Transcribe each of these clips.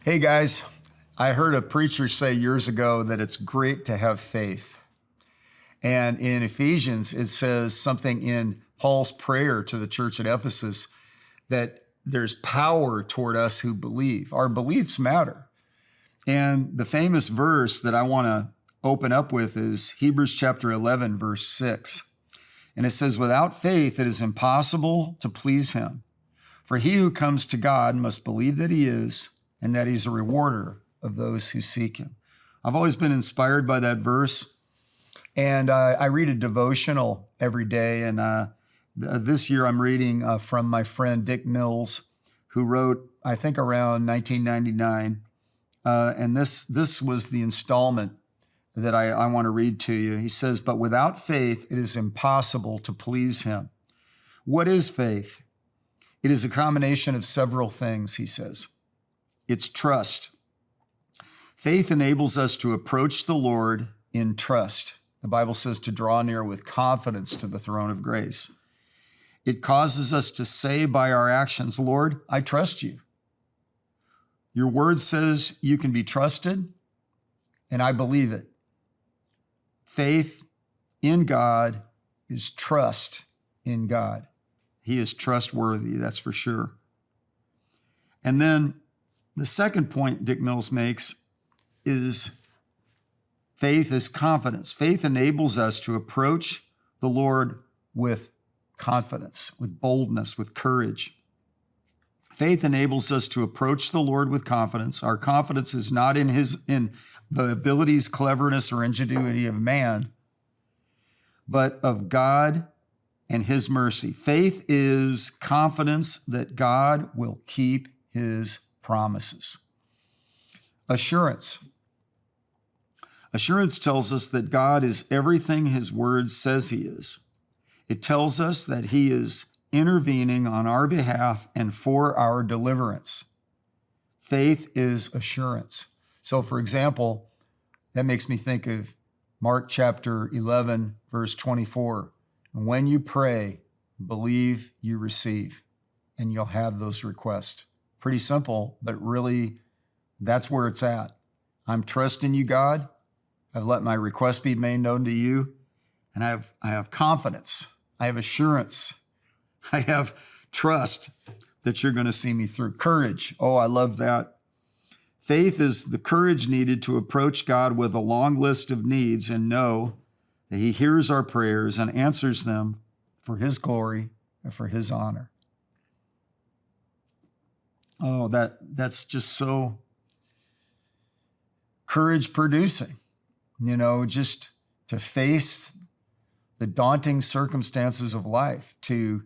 Hey guys, I heard a preacher say years ago that it's great to have faith. And in Ephesians, it says something in Paul's prayer to the church at Ephesus that there's power toward us who believe. Our beliefs matter. And the famous verse that I want to open up with is Hebrews chapter 11, verse 6. And it says, without faith, it is impossible to please him. For he who comes to God must believe that he is, and that he's a rewarder of those who seek him. I've always been inspired by that verse. And I read a devotional every day. And this year I'm reading from my friend Dick Mills, who wrote, I think, around 1999. And this was the installment that I want to read to you. He says, but without faith, it is impossible to please him. What is faith? It is a combination of several things, he says. It's trust. Faith enables us to approach the Lord in trust. The Bible says to draw near with confidence to the throne of grace. It causes us to say by our actions, Lord, I trust you. Your word says you can be trusted, and I believe it. Faith in God is trust in God. He is trustworthy, that's for sure. And then the second point Dick Mills makes is faith is confidence. Faith enables us to approach the Lord with confidence, with boldness, with courage. Faith enables us to approach the Lord with confidence. Our confidence is not in the abilities, cleverness, or ingenuity of man, but of God and his mercy. Faith is confidence that God will keep his promises. Assurance. Assurance tells us that God is everything his word says he is. It tells us that he is intervening on our behalf and for our deliverance. Faith is assurance. So, for example, that makes me think of Mark chapter 11, verse 24. When you pray, believe you receive, and you'll have those requests. Pretty simple, but really, that's where it's at. I'm trusting you, God. I've let my request be made known to you, and I have confidence. I have assurance. I have trust that you're going to see me through. Courage. Oh, I love that. Faith is the courage needed to approach God with a long list of needs and know that he hears our prayers and answers them for his glory and for his honor. Oh, that's just so courage producing, just to face the daunting circumstances of life, to,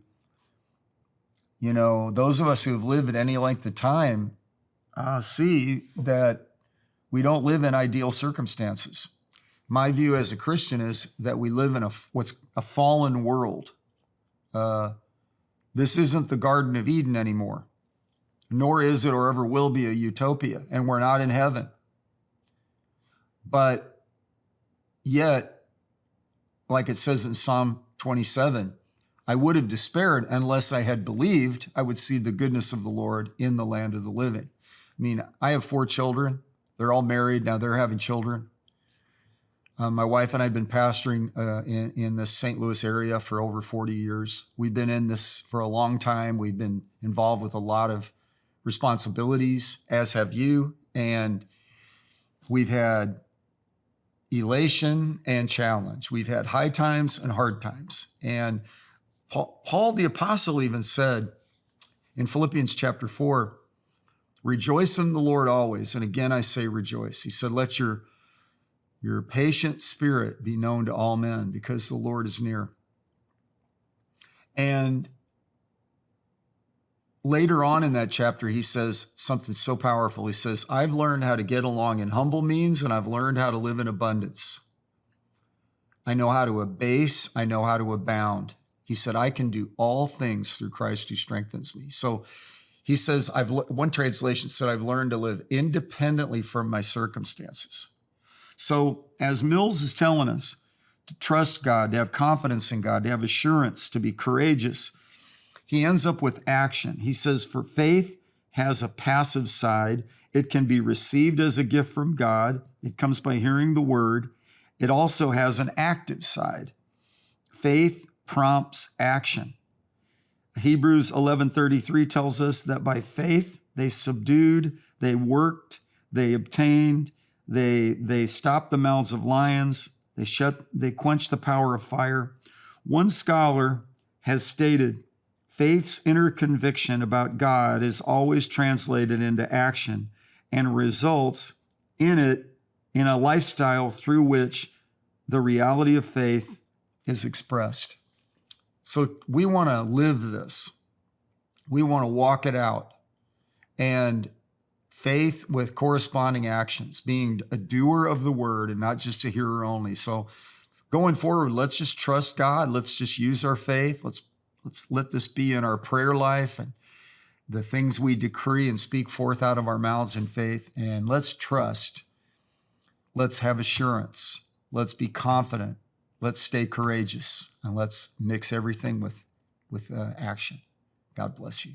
those of us who have lived at any length of time see that we don't live in ideal circumstances. My view as a Christian is that we live in what's a fallen world. This isn't the Garden of Eden anymore, nor is it or ever will be a utopia, and we're not in heaven. But yet, like it says in Psalm 27, I would have despaired unless I had believed I would see the goodness of the Lord in the land of the living. I mean, I have 4 children. They're all married. Now they're having children. My wife and I have been pastoring in the St. Louis area for over 40 years. We've been in this for a long time. We've been involved with a lot of responsibilities, as have you. And we've had elation and challenge. We've had high times and hard times. And Paul the Apostle even said in Philippians chapter 4, rejoice in the Lord always. And again, I say rejoice. He said, let your patient spirit be known to all men because the Lord is near. And later on in that chapter, he says something so powerful. He says, I've learned how to get along in humble means, and I've learned how to live in abundance. I know how to abase. I know how to abound. He said, I can do all things through Christ who strengthens me. So he says, one translation said, I've learned to live independently from my circumstances. So as Mills is telling us, to trust God, to have confidence in God, to have assurance, to be courageous, he ends up with action. He says, for faith has a passive side It can be received as a gift from God. It comes by hearing the word. It also has an active side. Faith prompts action. Hebrews 11:33 tells us that by faith they subdued, they worked, they obtained, they stopped the mouths of lions, they quenched the power of fire. One scholar has stated, faith's inner conviction about God is always translated into action and results in a lifestyle through which the reality of faith is expressed. So we want to live this. We want to walk it out. And faith with corresponding actions, being a doer of the word and not just a hearer only. So going forward, let's just trust God. Let's just use our faith. Let's let this be in our prayer life and the things we decree and speak forth out of our mouths in faith. And let's trust. Let's have assurance. Let's be confident. Let's stay courageous, and let's mix everything with action. God bless you.